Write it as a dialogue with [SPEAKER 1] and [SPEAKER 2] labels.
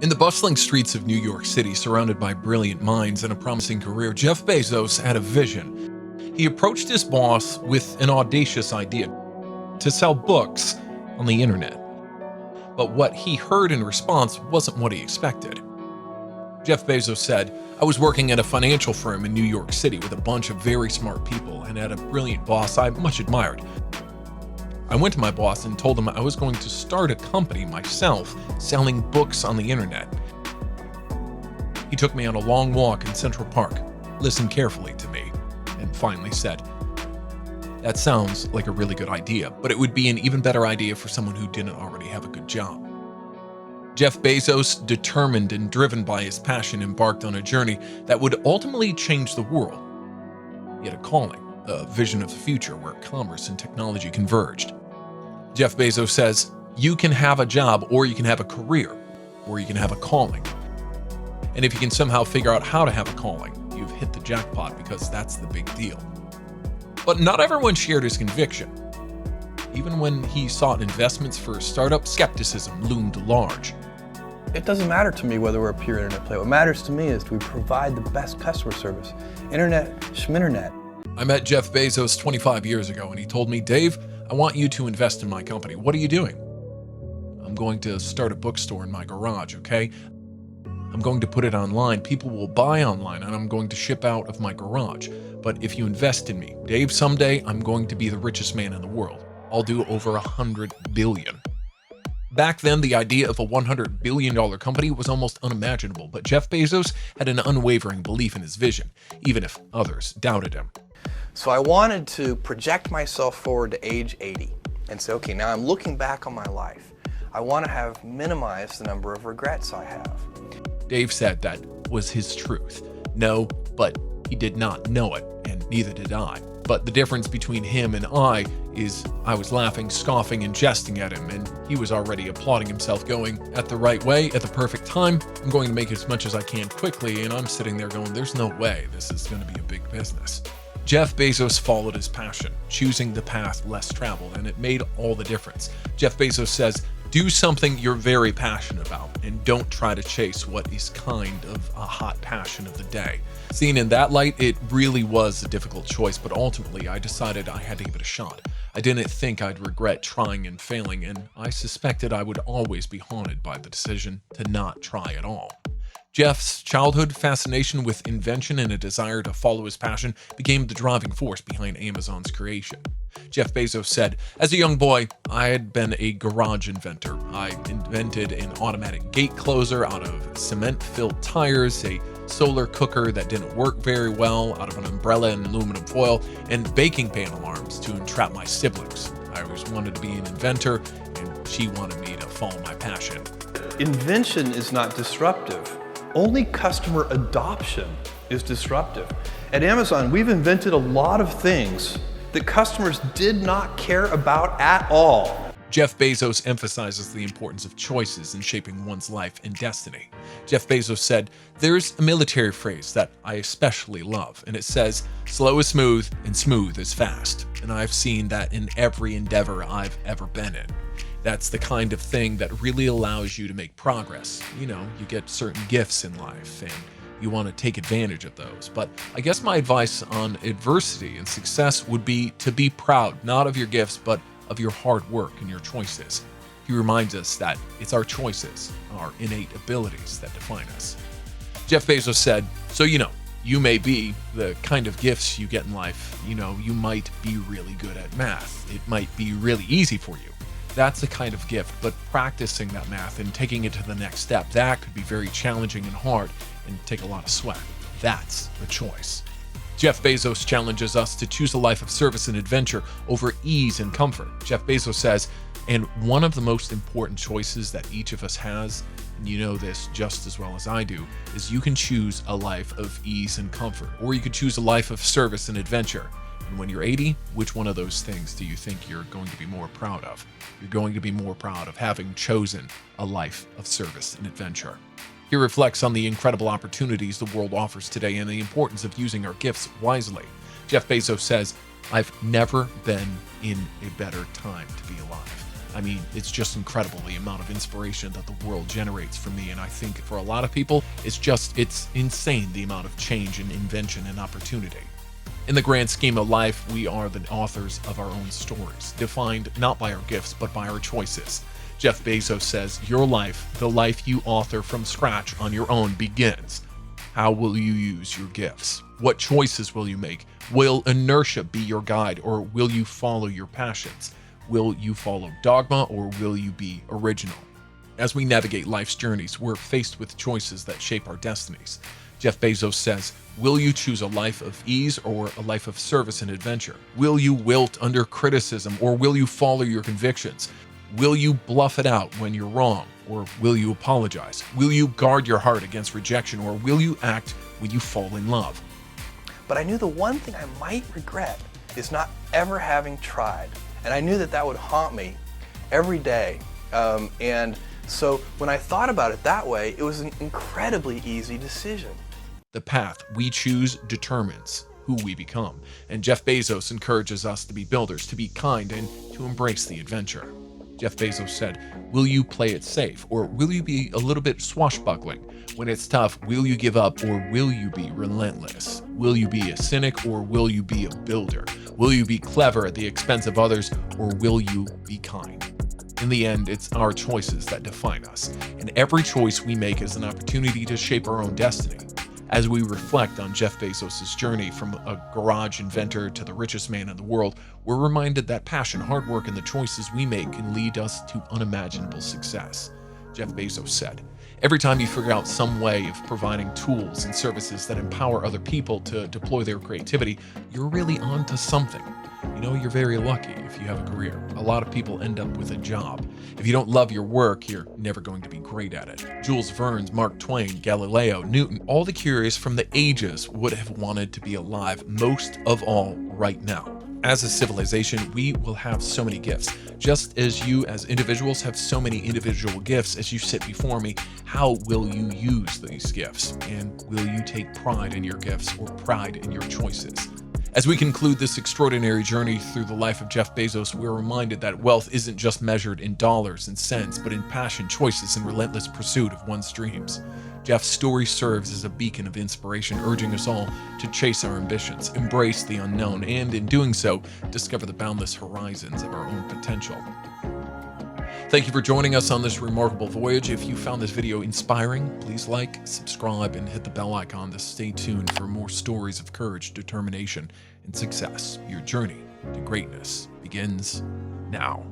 [SPEAKER 1] In the bustling streets of New York City, surrounded by brilliant minds and a promising career, Jeff Bezos had a vision. He approached his boss with an audacious idea to sell books on the internet. But what he heard in response wasn't what he expected. Jeff Bezos said, "I was working at a financial firm in New York City with a bunch of very smart people and had a brilliant boss I much admired. I went to my boss and told him I was going to start a company myself selling books on the internet. He took me on a long walk in Central Park, listened carefully to me, and finally said, 'That sounds like a really good idea, but it would be an even better idea for someone who didn't already have a good job.'" Jeff Bezos, determined and driven by his passion, embarked on a journey that would ultimately change the world. He had a calling, a vision of the future where commerce and technology converged. Jeff Bezos says, "You can have a job, or you can have a career, or you can have a calling. And if you can somehow figure out how to have a calling, you've hit the jackpot, because that's the big deal." But not everyone shared his conviction. Even when he sought investments for a startup, skepticism loomed large.
[SPEAKER 2] It doesn't matter to me whether we're a pure internet play. What matters to me is do we provide the best customer service? Internet, schminternet.
[SPEAKER 1] I met Jeff Bezos 25 years ago, and he told me, "Dave, I want you to invest in my company. What are you doing?" "I'm going to start a bookstore in my garage, okay? I'm going to put it online. People will buy online, and I'm going to ship out of my garage. But if you invest in me, Dave, someday I'm going to be the richest man in the world. I'll do over $100 billion. Back then, the idea of a $100 billion company was almost unimaginable, but Jeff Bezos had an unwavering belief in his vision, even if others doubted him.
[SPEAKER 2] So I wanted to project myself forward to age 80 and say, okay, now I'm looking back on my life. I want to have minimized the number of regrets I have.
[SPEAKER 1] Dave said that was his truth. No, but he did not know it, and neither did I. But the difference between him and I is I was laughing, scoffing, and jesting at him, and he was already applauding himself, going, "At the right way, at the perfect time, I'm going to make as much as I can quickly," and I'm sitting there going, "There's no way this is going to be a big business." Jeff Bezos followed his passion, choosing the path less traveled, and it made all the difference. Jeff Bezos says, "Do something you're very passionate about, and don't try to chase what is kind of a hot passion of the day." Seen in that light, it really was a difficult choice, but ultimately I decided I had to give it a shot. I didn't think I'd regret trying and failing, and I suspected I would always be haunted by the decision to not try at all. Jeff's childhood fascination with invention and a desire to follow his passion became the driving force behind Amazon's creation. Jeff Bezos said, "As a young boy, I had been a garage inventor. I invented an automatic gate closer out of cement-filled tires, a solar cooker that didn't work very well out of an umbrella and aluminum foil, and baking pan alarms to entrap my siblings. I always wanted to be an inventor, and she wanted me to follow my passion."
[SPEAKER 2] Invention is not disruptive. Only customer adoption is disruptive. At Amazon, we've invented a lot of things that customers did not care about at all.
[SPEAKER 1] Jeff Bezos emphasizes the importance of choices in shaping one's life and destiny. Jeff Bezos said, "There's a military phrase that I especially love, and it says, 'Slow is smooth and smooth is fast.' And I've seen that in every endeavor I've ever been in. That's the kind of thing that really allows you to make progress. You know, you get certain gifts in life, and you want to take advantage of those. But I guess my advice on adversity and success would be to be proud, not of your gifts, but of your hard work and your choices." He reminds us that it's our choices, our innate abilities that define us. Jeff Bezos said, "So, you may be the kind of gifts you get in life. You might be really good at math. It might be really easy for you. That's a kind of gift, but practicing that math and taking it to the next step, that could be very challenging and hard and take a lot of sweat. That's the choice." Jeff Bezos challenges us to choose a life of service and adventure over ease and comfort. Jeff Bezos says, "And one of the most important choices that each of us has, and you know this just as well as I do, is you can choose a life of ease and comfort, or you could choose a life of service and adventure. And when you're 80, which one of those things do you think you're going to be more proud of? You're going to be more proud of having chosen a life of service and adventure." He reflects on the incredible opportunities the world offers today and the importance of using our gifts wisely. Jeff Bezos says, "I've never been in a better time to be alive. I mean, it's just incredible the amount of inspiration that the world generates for me. And I think for a lot of people, it's insane the amount of change and invention and opportunity. In the grand scheme of life, we are the authors of our own stories, defined not by our gifts, but by our choices. Jeff Bezos says, your life, the life you author from scratch on your own, begins. How will you use your gifts? What choices will you make? Will inertia be your guide, or will you follow your passions? Will you follow dogma, or will you be original? As we navigate life's journeys, we're faced with choices that shape our destinies. Jeff Bezos says, will you choose a life of ease or a life of service and adventure? Will you wilt under criticism, or will you follow your convictions? Will you bluff it out when you're wrong, or will you apologize? Will you guard your heart against rejection, or will you act when you fall in love?
[SPEAKER 2] But I knew the one thing I might regret is not ever having tried. And I knew that that would haunt me every day. And so when I thought about it that way, it was an incredibly easy decision.
[SPEAKER 1] The path we choose determines who we become. And Jeff Bezos encourages us to be builders, to be kind, and to embrace the adventure. Jeff Bezos said, will you play it safe, or will you be a little bit swashbuckling? When it's tough, will you give up, or will you be relentless? Will you be a cynic, or will you be a builder? Will you be clever at the expense of others, or will you be kind? In the end, it's our choices that define us, and every choice we make is an opportunity to shape our own destiny. As we reflect on Jeff Bezos' journey from a garage inventor to the richest man in the world, we're reminded that passion, hard work, and the choices we make can lead us to unimaginable success. Jeff Bezos said, every time you figure out some way of providing tools and services that empower other people to deploy their creativity, you're really onto something. You know, you're very lucky if you have a career. A lot of people end up with a job. If you don't love your work, you're never going to be great at it. Jules Verne, Mark Twain, Galileo, Newton, all the curious from the ages would have wanted to be alive, most of all right now. As a civilization, we will have so many gifts. Just as you as individuals have so many individual gifts as you sit before me, how will you use these gifts? And will you take pride in your gifts or pride in your choices? As we conclude this extraordinary journey through the life of Jeff Bezos, we're reminded that wealth isn't just measured in dollars and cents, but in passion, choices, and relentless pursuit of one's dreams. Jeff's story serves as a beacon of inspiration, urging us all to chase our ambitions, embrace the unknown, and in doing so, discover the boundless horizons of our own potential. Thank you for joining us on this remarkable voyage. If you found this video inspiring, please like, subscribe, and hit the bell icon to stay tuned for more stories of courage, determination, and success. Your journey to greatness begins now.